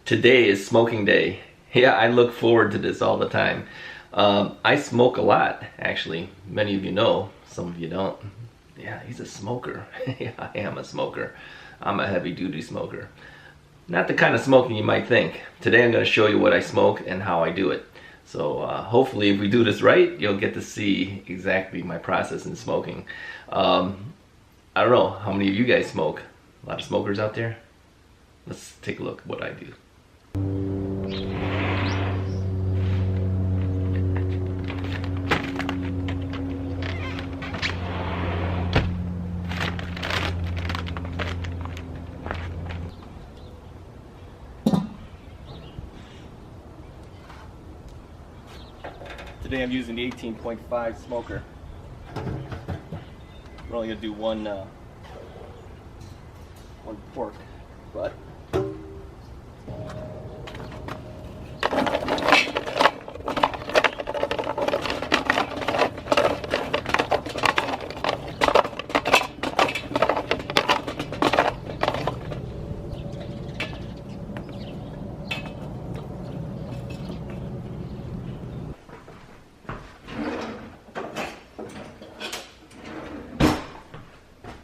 Today is smoking day. Yeah, I look forward to this all the time. I smoke a lot, actually. Many of you know, some of you don't. Yeah, he's a smoker. Yeah, I am a smoker. I'm a heavy duty smoker. Not the kind of smoking you might think. Today I'm going to show you what I smoke and how I do it. So hopefully if we do this right, you'll get to see exactly my process in smoking. I don't know, how many of you guys smoke? A lot of smokers out there? Let's take a look at what I do. Today I'm using the 18.5 smoker. We're only gonna do one pork butt.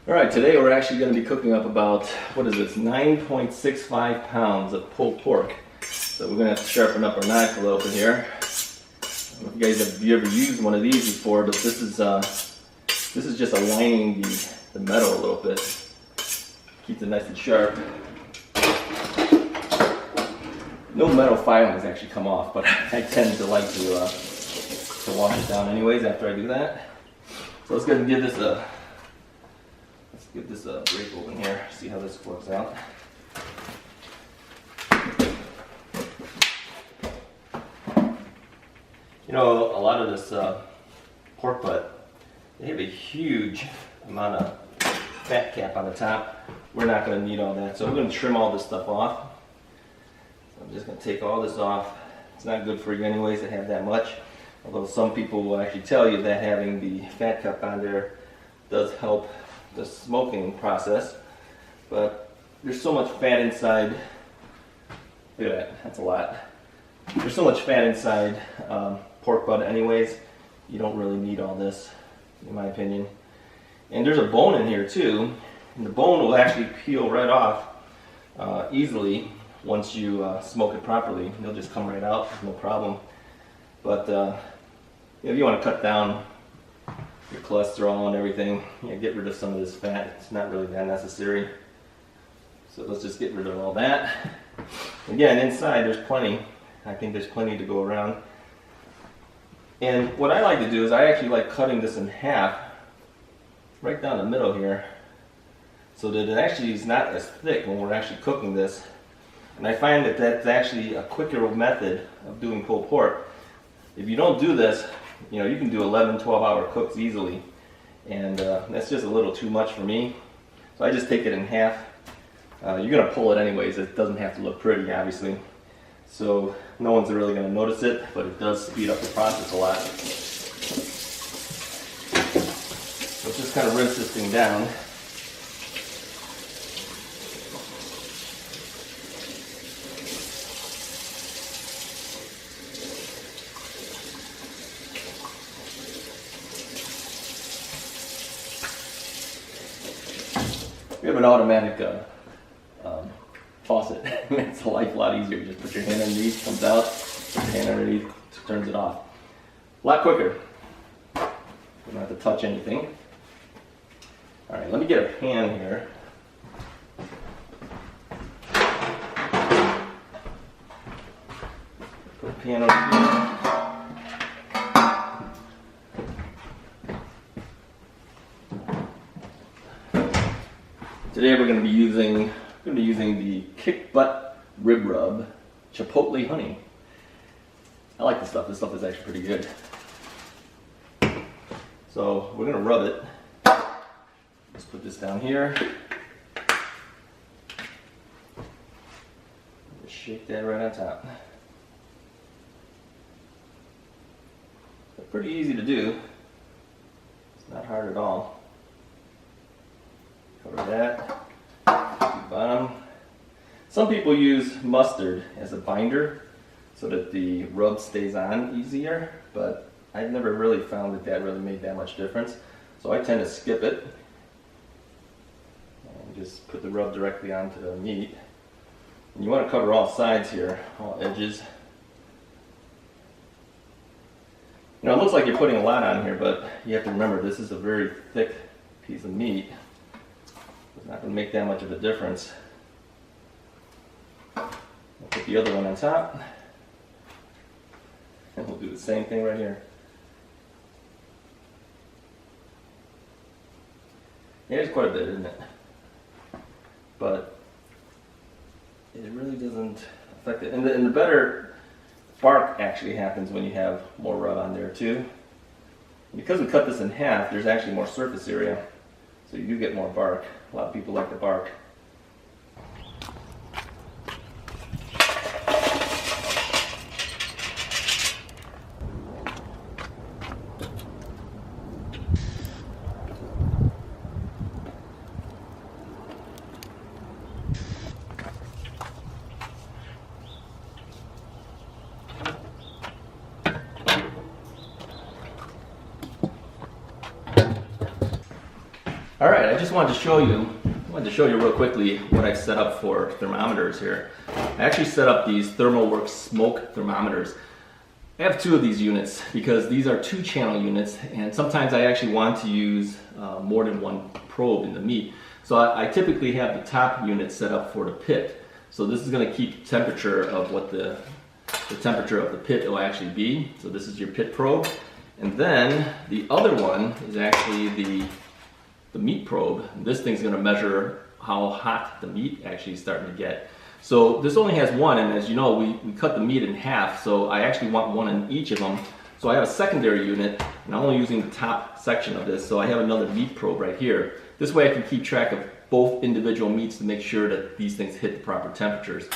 Alright, today we're actually going to be cooking up about, what is this, 9.65 pounds of pulled pork. So we're going to have to sharpen up our knife a little bit here. I don't know if you guys have ever used one of these before, but this is just aligning the metal a little bit. Keeps it nice and sharp. No metal filings actually come off, but I tend to like to wash it down anyways after I do that. So let's go ahead and give this a break open here, see how this works out. You know, a lot of this pork butt, they have a huge amount of fat cap on the top. We're not going to need all that, so we're going to trim all this stuff off. So I'm just going to take all this off. It's not good for you anyways to have that much, although some people will actually tell you that having the fat cap on there does help the smoking process, but there's so much fat inside. Look at that, that's a lot. There's so much fat inside pork butt anyways, you don't really need all this, in my opinion. And there's a bone in here too, and the bone will actually peel right off easily once you smoke it properly. It'll just come right out, no problem. But if you want to cut down your cholesterol and everything, get rid of some of this fat. It's not really that necessary. So let's just get rid of all that. Again, inside there's plenty. I think there's plenty to go around. And what I like to do is I actually like cutting this in half, right down the middle here, so that it actually is not as thick when we're actually cooking this. And I find that that's actually a quicker method of doing pulled pork. If you don't do this, you know, you can do 11, 12-hour cooks easily, and that's just a little too much for me. So I just take it in half. You're going to pull it anyways. It doesn't have to look pretty, obviously. So no one's really going to notice it, but it does speed up the process a lot. So let's just kind of rinse this thing down. We have an automatic faucet. It makes the life a lot easier. You just put your hand underneath, comes out, put your hand underneath, turns it off. A lot quicker. You don't have to touch anything. Alright, let me get a pan here. Put a pan over here. Today we're going to be using the Kick Butt Rib Rub Chipotle Honey. I like this stuff. This stuff is actually pretty good. So we're going to rub it. Let's put this down here. Just shake that right on top. It's pretty easy to do. It's not hard at all. Cover that. Bottom. Some people use mustard as a binder so that the rub stays on easier, but I've never really found that that really made that much difference. So I tend to skip it and just put the rub directly onto the meat. And you want to cover all sides here, all edges. You know, it looks like you're putting a lot on here, but you have to remember this is a very thick piece of meat. It's not going to make that much of a difference. I'll put the other one on top. And we'll do the same thing right here. Yeah, there's quite a bit, isn't it? But it really doesn't affect it. And the better bark actually happens when you have more rub on there too. Because we cut this in half, there's actually more surface area. So you do get more bark. A lot of people like the bark. Alright, I just wanted to show you real quickly what I've set up for thermometers here. I actually set up these ThermoWorks smoke thermometers. I have two of these units because these are 2-channel units, and sometimes I actually want to use more than one probe in the meat. So I typically have the top unit set up for the pit. So this is going to keep temperature of what the temperature of the pit will actually be. So this is your pit probe. And then the other one is actually the meat probe. This thing's going to measure how hot the meat actually is starting to get. So this only has one, and as you know, we cut the meat in half, so I actually want one in each of them. So I have a secondary unit, and I'm only using the top section of this, so I have another meat probe right here. This way I can keep track of both individual meats to make sure that these things hit the proper temperatures.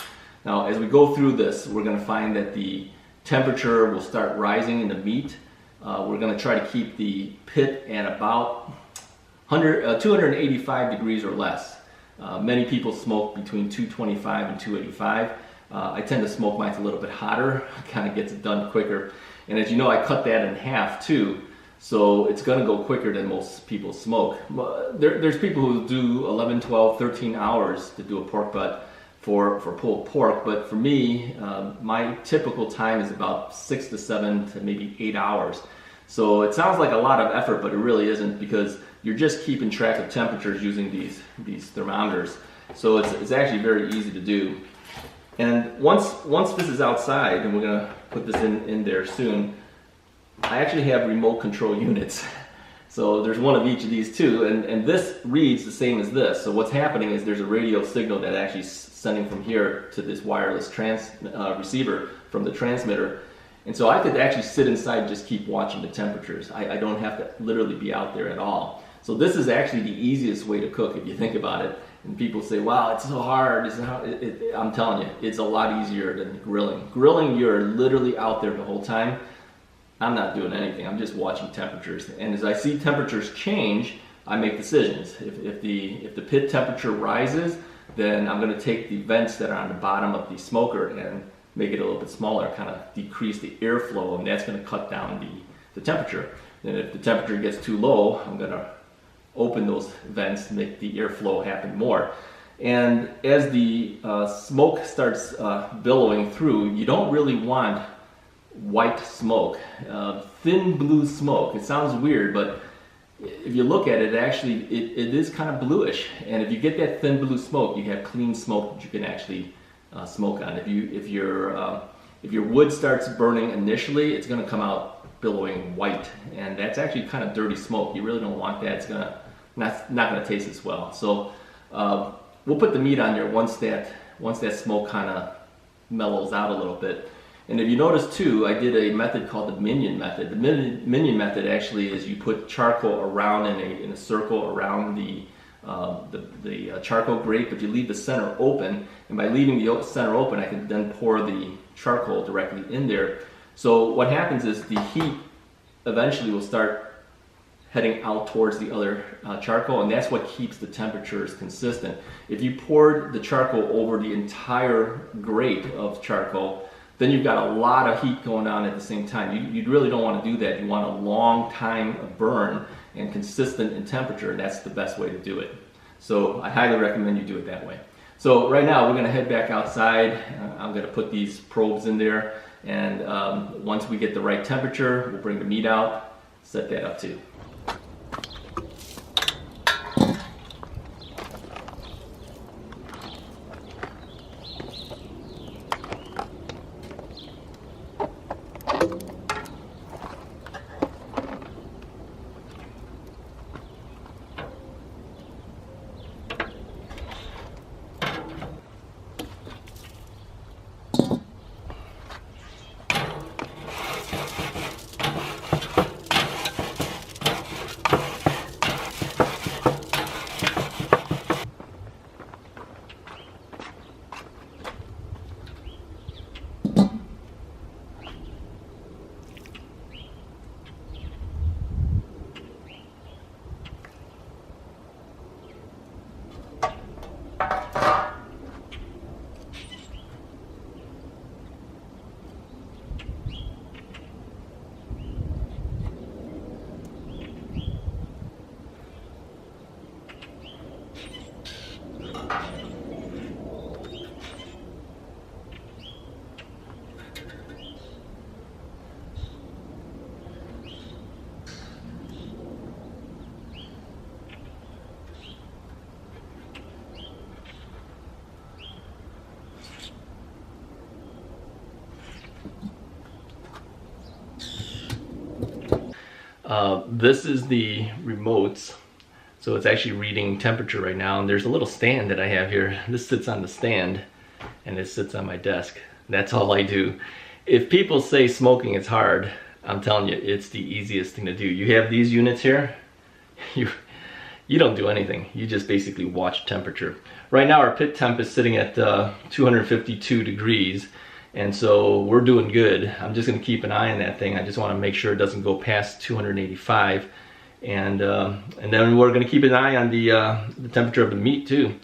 Now, as we go through this, we're going to find that the temperature will start rising in the meat. We're going to try to keep the pit at about 285 degrees or less. Many people smoke between 225 and 285. I tend to smoke mine a little bit hotter. It kind of gets it done quicker. And as you know, I cut that in half too, so it's going to go quicker than most people smoke. There's people who do 11, 12, 13 hours to do a pork butt for pulled pork, but for me, my typical time is about 6 to 7 to maybe 8 hours. So it sounds like a lot of effort, but it really isn't, because you're just keeping track of temperatures using these thermometers. So it's actually very easy to do. And once this is outside, and we're going to put this in there soon, I actually have remote control units. So there's one of each of these two, and this reads the same as this. So what's happening is there's a radio signal that actually sending from here to this wireless receiver from the transmitter. And so I could actually sit inside and just keep watching the temperatures. I don't have to literally be out there at all. So this is actually the easiest way to cook if you think about it. And people say, wow, it's so hard. I'm telling you, it's a lot easier than grilling. Grilling, you're literally out there the whole time. I'm not doing anything. I'm just watching temperatures. And as I see temperatures change, I make decisions. If the pit temperature rises, then I'm going to take the vents that are on the bottom of the smoker and make it a little bit smaller, kind of decrease the airflow, and that's going to cut down the temperature. And if the temperature gets too low, I'm going to open those vents to make the airflow happen more. And as the smoke starts billowing through, you don't really want white smoke, thin blue smoke. It sounds weird, but if you look at it, actually it is kind of bluish. And if you get that thin blue smoke, you have clean smoke that you can actually smoke on. If your wood starts burning initially, it's going to come out billowing white, and that's actually kind of dirty smoke. You really don't want that. It's not going to taste as well. So we'll put the meat on there once that smoke kind of mellows out a little bit. And if you notice too, I did a method called the minion method. The minion method actually is you put charcoal around in a circle around the charcoal grate, but you leave the center open, and by leaving the center open, I can then pour the charcoal directly in there. So what happens is the heat eventually will start heading out towards the other charcoal, and that's what keeps the temperatures consistent. If you poured the charcoal over the entire grate of charcoal, then you've got a lot of heat going on at the same time. You really don't want to do that. You want a long time of burn and consistent in temperature, and that's the best way to do it. So I highly recommend you do it that way. So right now we're going to head back outside. I'm going to put these probes in there, and once we get the right temperature, we'll bring the meat out, set that up too. This is the remotes, so it's actually reading temperature right now, and there's a little stand that I have here. This sits on the stand and it sits on my desk. That's all I do. If people say smoking is hard, I'm telling you, it's the easiest thing to do. You have these units here, you don't do anything. You just basically watch temperature. Right now our pit temp is sitting at 252 degrees. And so we're doing good. I'm just going to keep an eye on that thing. I just want to make sure it doesn't go past 285, and then we're going to keep an eye on the temperature of the meat too.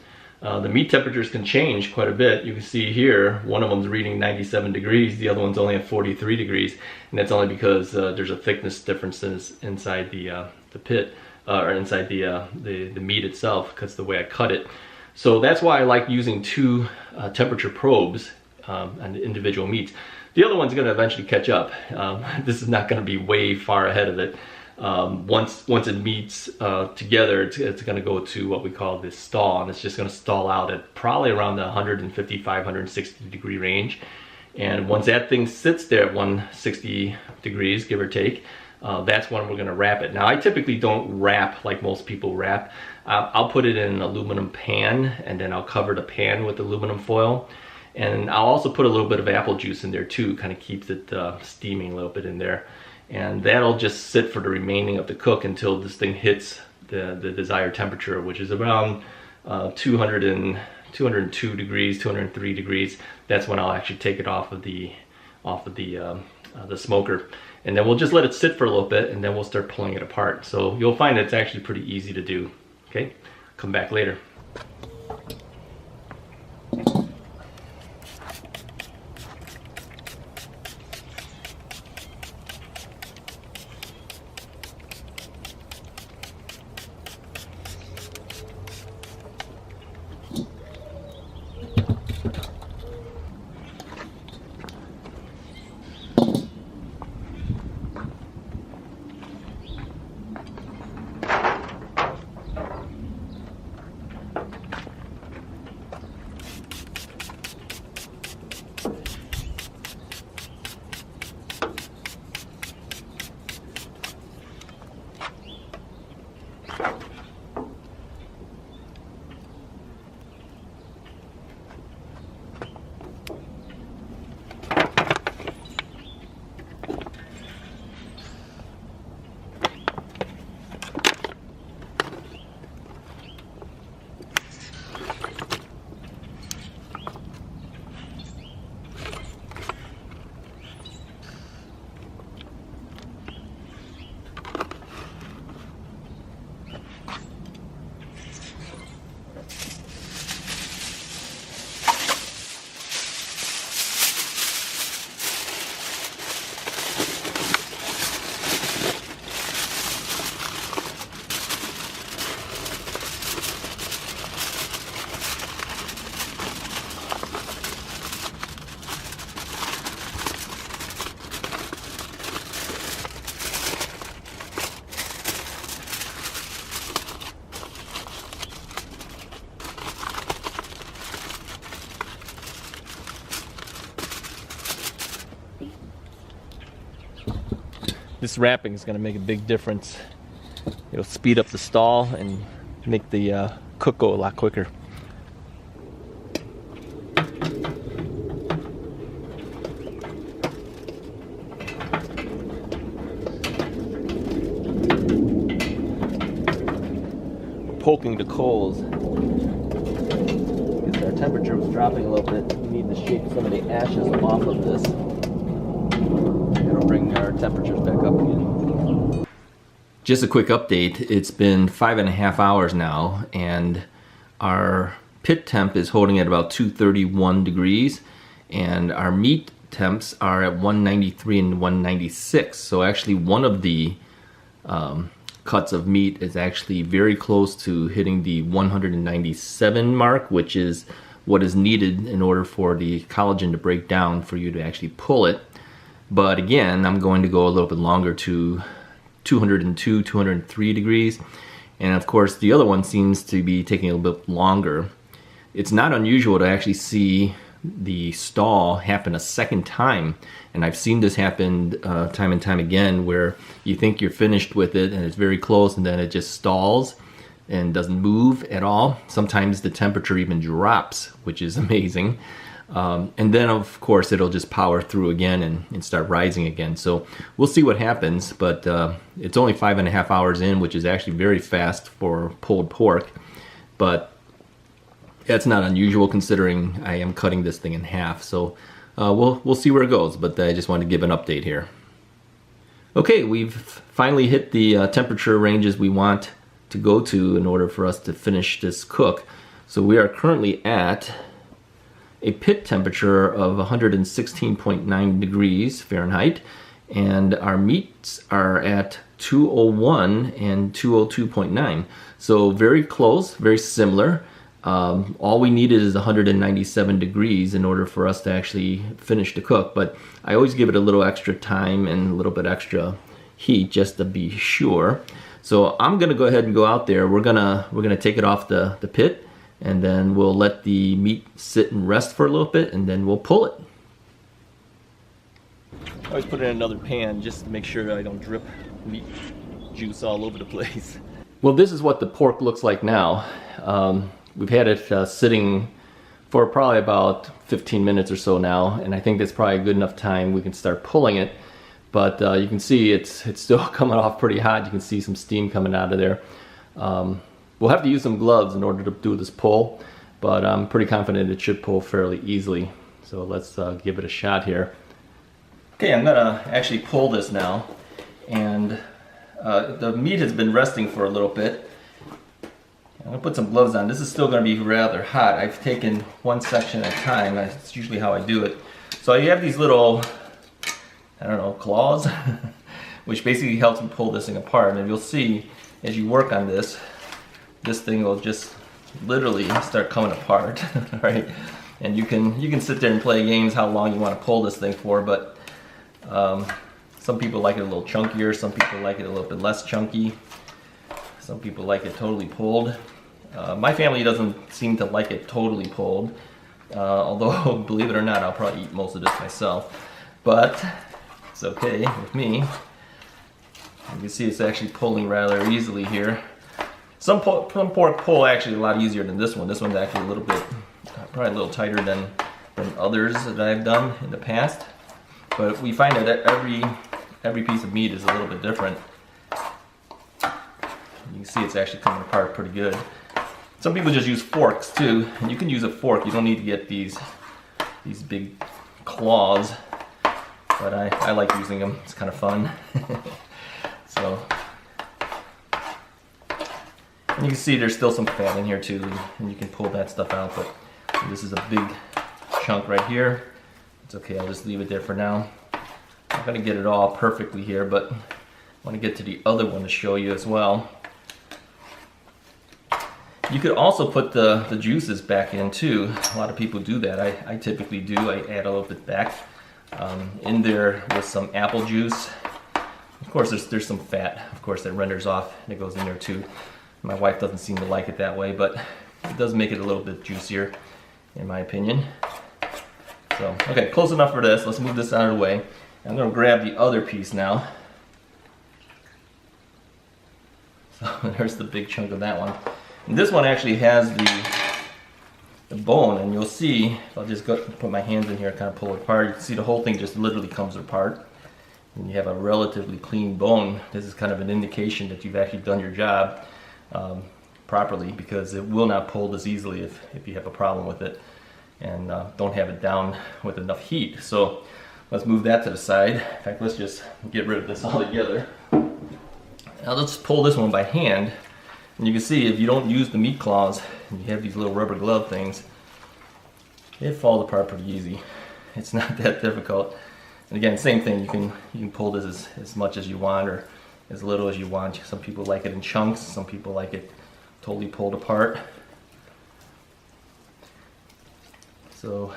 The meat temperatures can change quite a bit. You can see here, one of them's reading 97 degrees, the other one's only at 43 degrees, and that's only because there's a thickness differences inside the pit or inside the meat itself, because the way I cut it. So that's why I like using two temperature probes on the individual meats. The other one's going to eventually catch up. This is not going to be way far ahead of it. Once it meets together, it's going to go to what we call this stall, and it's just going to stall out at probably around the 155, 160 degree range. And once that thing sits there at 160 degrees, give or take, that's when we're going to wrap it. Now, I typically don't wrap like most people wrap. I'll put it in an aluminum pan, and then I'll cover the pan with aluminum foil. And I'll also put a little bit of apple juice in there too, kind of keeps it steaming a little bit in there. And that'll just sit for the remaining of the cook until this thing hits the desired temperature, which is around 202 degrees, 203 degrees. That's when I'll actually take it off of the smoker. And then we'll just let it sit for a little bit, and then we'll start pulling it apart. So you'll find it's actually pretty easy to do. Okay, come back later. This wrapping is going to make a big difference. It'll speed up the stall and make the cook go a lot quicker. Poking the coals. Because our temperature was dropping a little bit, we need to shake some of the ashes off of this. It'll bring our temperatures back up again. Just a quick update. It's been 5.5 hours now, and our pit temp is holding at about 231 degrees, and our meat temps are at 193 and 196. So actually one of the cuts of meat is actually very close to hitting the 197 mark, which is what is needed in order for the collagen to break down for you to actually pull it. But again, I'm going to go a little bit longer to 202, 203 degrees. And of course, the other one seems to be taking a little bit longer. It's not unusual to actually see the stall happen a second time, and I've seen this happen time and time again, where you think you're finished with it and it's very close, and then it just stalls and doesn't move at all. Sometimes the temperature even drops, which is amazing. And then of course it'll just power through again and start rising again. So we'll see what happens, but it's only 5.5 hours in, which is actually very fast for pulled pork, but that's not unusual considering I am cutting this thing in half. So we'll see where it goes, but I just wanted to give an update here. Okay, we've finally hit the temperature ranges we want to go to in order for us to finish this cook. So we are currently at a pit temperature of 116.9 degrees Fahrenheit, and our meats are at 201 and 202.9. So very close, very similar. All we needed is 197 degrees in order for us to actually finish the cook, but I always give it a little extra time and a little bit extra heat just to be sure. So I'm gonna go ahead and go out there. We're gonna take it off the pit, and then we'll let the meat sit and rest for a little bit, and then we'll pull it. I always put it in another pan just to make sure that I don't drip meat juice all over the place. Well, this is what the pork looks like now. We've had it sitting for probably about 15 minutes or so now, and I think that's probably a good enough time we can start pulling it. But you can see it's still coming off pretty hot. You can see some steam coming out of there. We'll have to use some gloves in order to do this pull, but I'm pretty confident it should pull fairly easily. So let's give it a shot here. Okay, I'm gonna actually pull this now, and the meat has been resting for a little bit. I'm gonna put some gloves on. This is still gonna be rather hot. I've taken one section at a time. That's usually how I do it. So you have these little, I don't know, claws, which basically helps me pull this thing apart. And you'll see as you work on this, this thing will just literally start coming apart, right? And you can sit there and play games how long you want to pull this thing for, but some people like it a little chunkier, some people like it a little bit less chunky, some people like it totally pulled. My family doesn't seem to like it totally pulled, although believe it or not, I'll probably eat most of this myself, but it's okay with me. You can see it's actually pulling rather easily here. Some pork pull actually a lot easier than this one. This one's actually a little bit, probably a little tighter than others that I've done in the past. But we find that every piece of meat is a little bit different. You can see it's actually coming apart pretty good. Some people just use forks too, and you can use a fork. You don't need to get these big claws, but I like using them. It's kind of fun. So, and you can see there's still some fat in here too, and you can pull that stuff out, but this is a big chunk right here. It's okay, I'll just leave it there for now. I'm not gonna get it all perfectly here, but I want to get to the other one to show you as well. You could also put the juices back in too. A lot of people do that. I typically do. I add a little bit back in there with some apple juice. Of course, there's some fat, of course, that renders off and it goes in there too. My wife doesn't seem to like it that way, but it does make it a little bit juicier, in my opinion. So, okay, close enough for this. Let's move this out of the way. I'm going to grab the other piece now. there's the big chunk of that one. And this one actually has the bone, and you'll see, if I'll just put my hands in here and kind of pull it apart, you can see the whole thing just literally comes apart. And you have a relatively clean bone. This is kind of an indication that you've actually done your job properly, because it will not pull this easily if you have a problem with it and don't have it down with enough heat. So let's move that to the side. In fact, let's just get rid of this altogether. Now let's pull this one by hand. And you can see if you don't use the meat claws and you have these little rubber glove things, it falls apart pretty easy. It's not that difficult. And again, same thing, you can pull this as much as you want or as little as you want. Some people like it in chunks, some people like it totally pulled apart. So,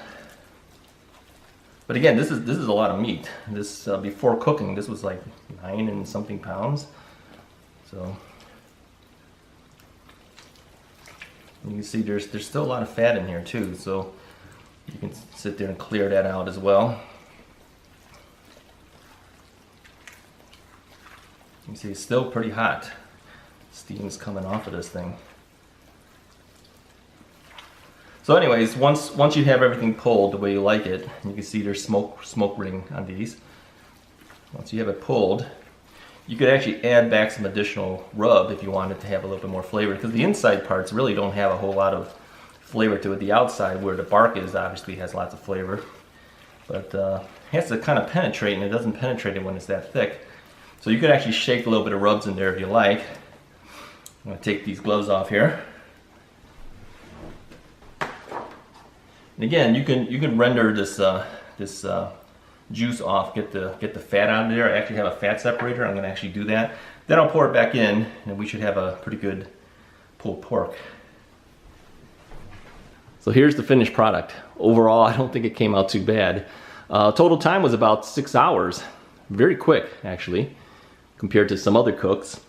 but again, this is a lot of meat. This before cooking, this was like 9 and something pounds. So you can see there's still a lot of fat in here too. So you can sit there and clear that out as well. You can see it's still pretty hot. Steam's coming off of this thing. So anyways, once you have everything pulled the way you like it, you can see there's smoke ring on these. Once you have it pulled, you could actually add back some additional rub if you wanted to have a little bit more flavor, because the inside parts really don't have a whole lot of flavor to it. The outside, where the bark is, obviously has lots of flavor, but it has to kind of penetrate, and it doesn't penetrate it when it's that thick. So you could actually shake a little bit of rubs in there if you like. I'm going to take these gloves off here. And again, you can render this juice off, get the fat out of there. I actually have a fat separator. I'm going to actually do that. Then I'll pour it back in, and we should have a pretty good pulled pork. So here's the finished product. Overall, I don't think it came out too bad. Total time was about 6 hours. Very quick, actually, compared to some other cooks.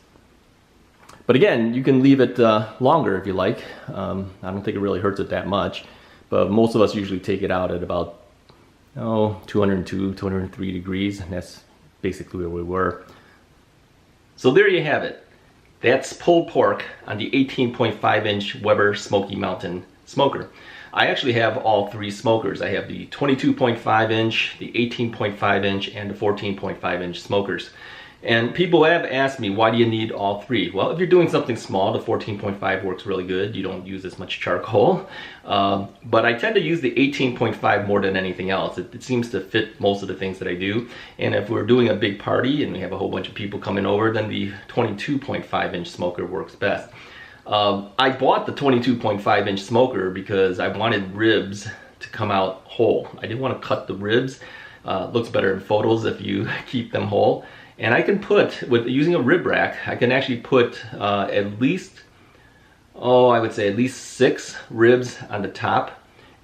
But again, you can leave it longer if you like. I don't think it really hurts it that much. But most of us usually take it out at about 202, 203 degrees, and that's basically where we were. So there you have it. That's pulled pork on the 18.5 inch Weber Smoky Mountain smoker. I actually have all 3 smokers. I have the 22.5 inch, the 18.5 inch, and the 14.5 inch smokers. And people have asked me, why do you need all 3? Well, if you're doing something small, the 14.5 works really good. You don't use as much charcoal. But I tend to use the 18.5 more than anything else. It seems to fit most of the things that I do. And if we're doing a big party and we have a whole bunch of people coming over, then the 22.5 inch smoker works best. I bought the 22.5 inch smoker because I wanted ribs to come out whole. I didn't want to cut the ribs. Looks better in photos if you keep them whole. And I can put, using a rib rack, I can actually put at least, I would say at least 6 ribs on the top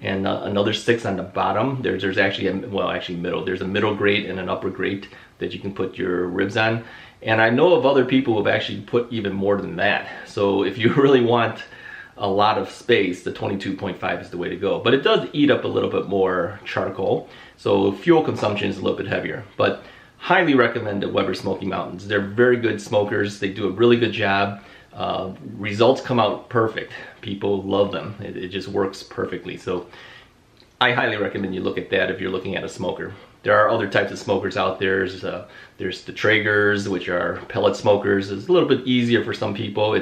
and another 6 on the bottom. There's actually middle. There's a middle grate and an upper grate that you can put your ribs on. And I know of other people who have actually put even more than that. So if you really want a lot of space, the 22.5 is the way to go. But it does eat up a little bit more charcoal, so fuel consumption is a little bit heavier. But highly recommend the Weber Smoky Mountains. They're very good smokers. They do a really good job. Results come out perfect. People love them. It just works perfectly. So I highly recommend you look at that if you're looking at a smoker. There are other types of smokers out there. There's the Traegers, which are pellet smokers. It's a little bit easier for some people.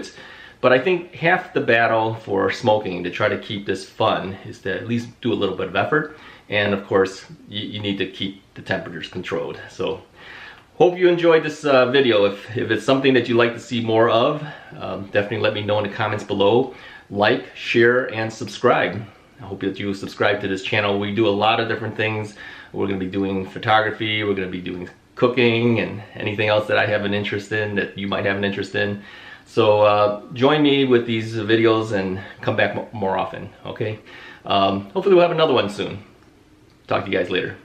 But I think half the battle for smoking, to try to keep this fun, is to at least do a little bit of effort. And of course, you need to keep the temperatures controlled. So hope you enjoyed this video. If it's something that you'd like to see more of, definitely let me know in the comments below. Like, share, and subscribe. I hope that you subscribe to this channel. We do a lot of different things. We're going to be doing photography, we're going to be doing cooking, and anything else that I have an interest in, that you might have an interest in. So join me with these videos and come back more often, okay? Hopefully we'll have another one soon. Talk to you guys later.